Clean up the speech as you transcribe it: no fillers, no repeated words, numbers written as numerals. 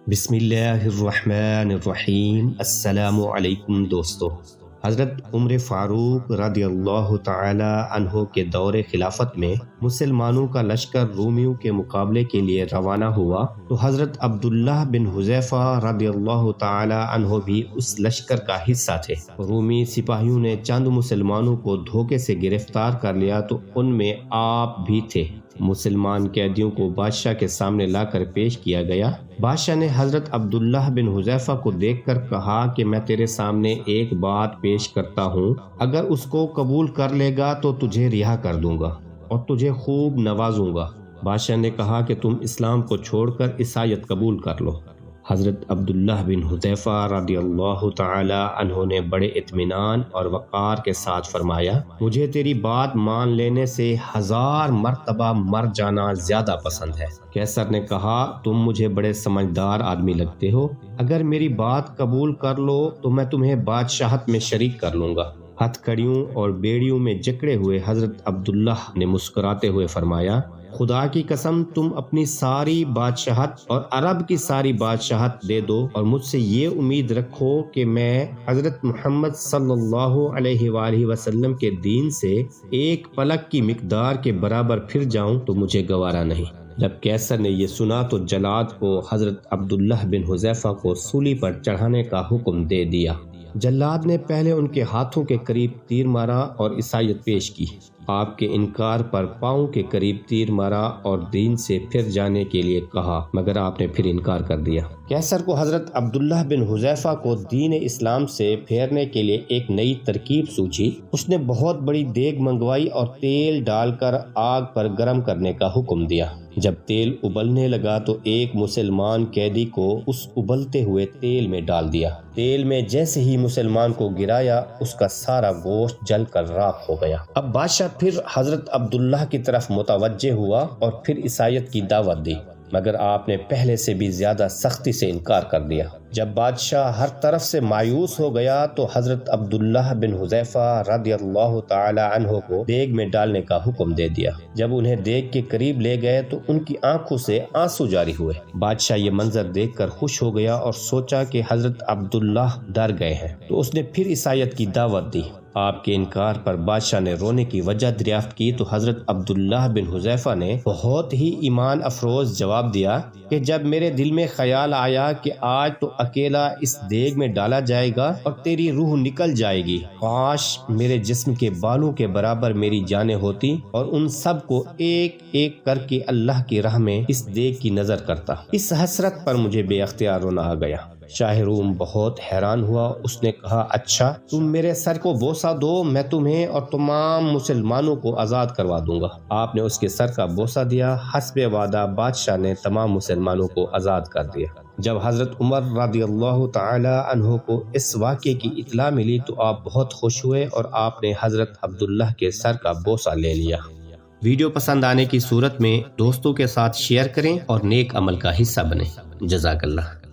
بسم اللہ الرحمن الرحیم۔ السلام علیکم دوستو۔ حضرت عمر فاروق رضی اللہ تعالی عنہ کے دور خلافت میں مسلمانوں کا لشکر رومیوں کے مقابلے کے لیے روانہ ہوا تو حضرت عبداللہ بن حذیفہ رضی اللہ تعالی عنہ بھی اس لشکر کا حصہ تھے۔ رومی سپاہیوں نے چند مسلمانوں کو دھوکے سے گرفتار کر لیا تو ان میں آپ بھی تھے۔ مسلمان قیدیوں کو بادشاہ کے سامنے لا کر پیش کیا گیا۔ بادشاہ نے حضرت عبداللہ بن حذیفہ کو دیکھ کر کہا کہ میں تیرے سامنے ایک بات پیش کرتا ہوں، اگر اس کو قبول کر لے گا تو تجھے رہا کر دوں گا اور تجھے خوب نوازوں گا۔ بادشاہ نے کہا کہ تم اسلام کو چھوڑ کر عیسائیت قبول کر لو۔ حضرت عبداللہ بن حذیفہ رضی اللہ تعالی عنہ نے بڑے اطمینان اور وقار کے ساتھ فرمایا، مجھے تیری بات مان لینے سے 1000 مرتبہ مر جانا زیادہ پسند ہے۔ قیصر نے کہا، تم مجھے بڑے سمجھدار آدمی لگتے ہو، اگر میری بات قبول کر لو تو میں تمہیں بادشاہت میں شریک کر لوں گا۔ ہتھ کڑیوں اور بیڑیوں میں جکڑے ہوئے حضرت عبداللہ نے مسکراتے ہوئے فرمایا، خدا کی قسم تم اپنی ساری بادشاہت اور عرب کی ساری بادشاہت دے دو اور مجھ سے یہ امید رکھو کہ میں حضرت محمد صلی اللہ علیہ وآلہ وسلم کے دین سے ایک پلک کی مقدار کے برابر پھر جاؤں تو مجھے گوارا نہیں۔ جب قیصر نے یہ سنا تو جلاد کو حضرت عبداللہ بن حذیفہ کو سولی پر چڑھانے کا حکم دے دیا۔ جلاد نے پہلے ان کے ہاتھوں کے قریب تیر مارا اور عیسائیت پیش کی۔ آپ کے انکار پر پاؤں کے قریب تیر مارا اور دین سے پھر جانے کے لیے کہا، مگر آپ نے پھر انکار کر دیا۔ قیصر کو حضرت عبداللہ بن حذیفہ کو دین اسلام سے پھیرنے کے لیے ایک نئی ترکیب سوچی۔ اس نے بہت بڑی دیگ منگوائی اور تیل ڈال کر آگ پر گرم کرنے کا حکم دیا۔ جب تیل ابلنے لگا تو ایک مسلمان قیدی کو اس ابلتے ہوئے تیل میں ڈال دیا۔ تیل میں جیسے ہی مسلمان کو گرایا اس کا سارا گوشت جل کر راکھ ہو گیا۔ اب بادشاہ پھر حضرت عبداللہ کی طرف متوجہ ہوا اور پھر عیسائیت کی دعوت دی، مگر آپ نے پہلے سے بھی زیادہ سختی سے انکار کر دیا۔ جب بادشاہ ہر طرف سے مایوس ہو گیا تو حضرت عبداللہ بن حذیفہ رضی اللہ تعالی عنہ کو دیگ میں ڈالنے کا حکم دے دیا۔ جب انہیں دیگ کے قریب لے گئے تو ان کی آنکھوں سے آنسو جاری ہوئے۔ بادشاہ یہ منظر دیکھ کر خوش ہو گیا اور سوچا کہ حضرت عبداللہ ڈر گئے ہیں، تو اس نے پھر عیسائیت کی دعوت دی۔ آپ کے انکار پر بادشاہ نے رونے کی وجہ دریافت کی تو حضرت عبداللہ بن حذیفہ نے بہت ہی ایمان افروز جواب دیا کہ جب میرے دل میں خیال آیا کہ آج تو اکیلا اس دیگ میں ڈالا جائے گا اور تیری روح نکل جائے گی، کاش میرے جسم کے بالوں کے برابر میری جانیں ہوتی اور ان سب کو ایک ایک کر کے اللہ کی راہ میں اس دیگ کی نظر کرتا۔ اس حسرت پر مجھے بے اختیار رونا آ گیا۔ شاہ روم بہت حیران ہوا۔ اس نے کہا، اچھا تم میرے سر کو بوسہ دو، میں تمہیں اور تمام مسلمانوں کو آزاد کروا دوں گا۔ آپ نے اس کے سر کا بوسہ دیا۔ حسب وعدہ بادشاہ نے تمام مسلمانوں کو آزاد کر دیا۔ جب حضرت عمر رضی اللہ تعالی عنہ کو اس واقعے کی اطلاع ملی تو آپ بہت خوش ہوئے اور آپ نے حضرت عبداللہ کے سر کا بوسہ لے لیا۔ ویڈیو پسند آنے کی صورت میں دوستوں کے ساتھ شیئر کریں اور نیک عمل کا حصہ بنیں۔ جزاک اللہ۔